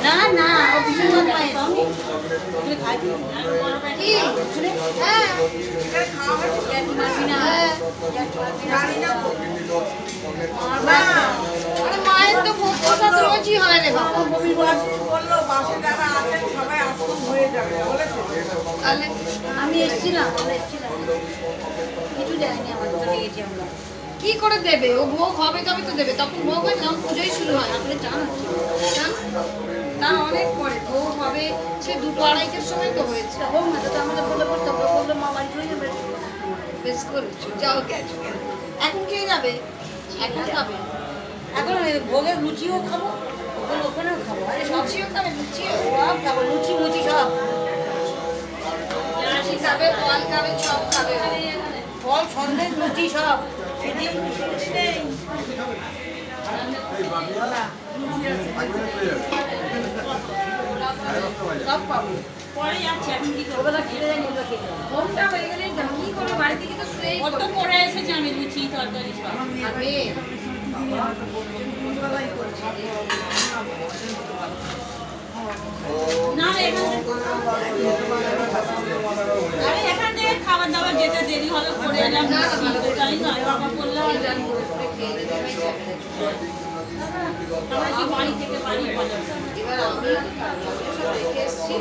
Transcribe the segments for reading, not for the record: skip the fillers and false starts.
না না ও ভীষণ খায় খাই মায়ের তো প্রসাদ রোজই হয় রে বাবা। আমি এসেছিলাম কিছু দেয়নি আমার চলে গেছি আমরা। কি করে দেবে? ও ভোগ হবে তবে তো দেবে, তখন ভোগ হয় যখন পুজোই শুরু হয়। আপনি জান তা অনেক পরে ভোগ হবে, সে 2-2-2:30-এর সময় তো হয়েছে। হোক না তো আমাদের বলে বসতে হবে, বললে মা বাড়ি চলে যাবে। বেশ করেছো, যাও গেছো। এখন কে যাবে? এখন খাবে? এখন ভোগের লুচিও খাবো, ওখানেও খাবো। আরে লুচিও খাবে? লুচিও সব খাবো, লুচি মুচি সব। লুচি খাবে, ফল খাবে, সব খাবে। ফল সন্দেশ লুচি সব। সব পাবো। পরে যাচ্ছে এখন কি করবো? খেতে যাই নিলো খেতে। ভোগটা হয়ে গেলেই তো কি করবো? বাড়ি থেকে তো শুয়েই কত করে এসেছে আমি লুচি তরকারি সব। খাবে। না এখান থেকে খাবার দাবার যেতে দেরি হলো করে এলাম। তাই নয় বাবা বললো আমরা কি বাড়ি থেকে বাড়ি বলো। এবার আমি দেখে এসছি।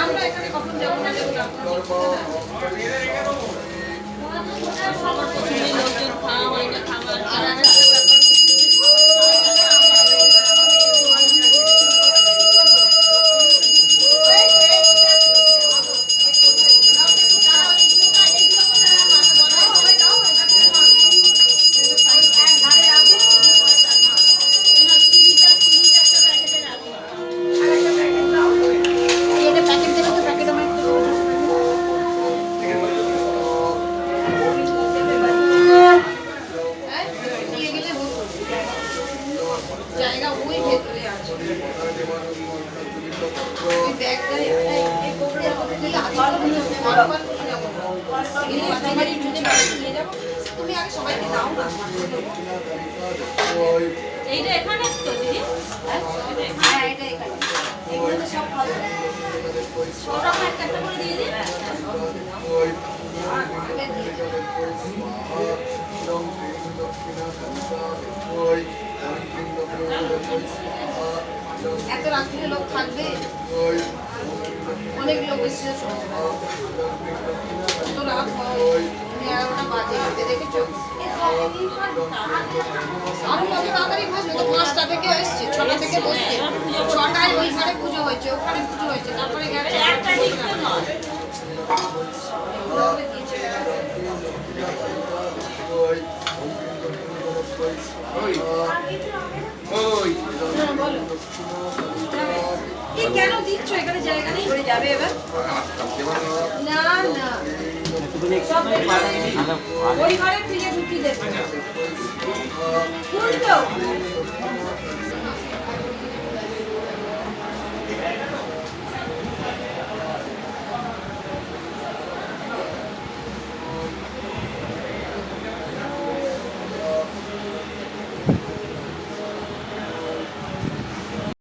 আমরা এখানে কখন যাবো? সবার প্রথমে লোকজন খাওয়া হয় না খাবার। আর একটা ব্যাপার, নিয়ে গেলে হতো। জায়গা ওই ভেতরে আছে। ওই ব্যাগটা এই কোবরের মধ্যে দিলে আবার যাবো। এই বাড়ি ঢুকে নিয়ে যাবো। তুমি আগে সবাইকে দাও না। এইটা এখানে তো দিদি। হ্যাঁ, এটা এখানে। এগুলো সব ভালো। সব রকম একটা একটা করে দিয়ে দিন। এত রাত্রে লোক থাকবে, অনেক লোক এসেছে। কত রাত হয়, 11টা বাজে। দেখেছো আমি অত তাড়াতাড়ি বসবো তো? 5টা থেকে এসছে, 6টা থেকে বসছে। 6টায় ওই ঘরে পুজো হয়েছে, ওখানে পুজো হয়েছে, তারপরে গেছে একটা দিতে নয়। কেন দিচ্ছ? এখানে জায়গা নেই, ঘুরে যাবে এবার। না না, ওই ঘরে ফিরে ঢুকি দেবে।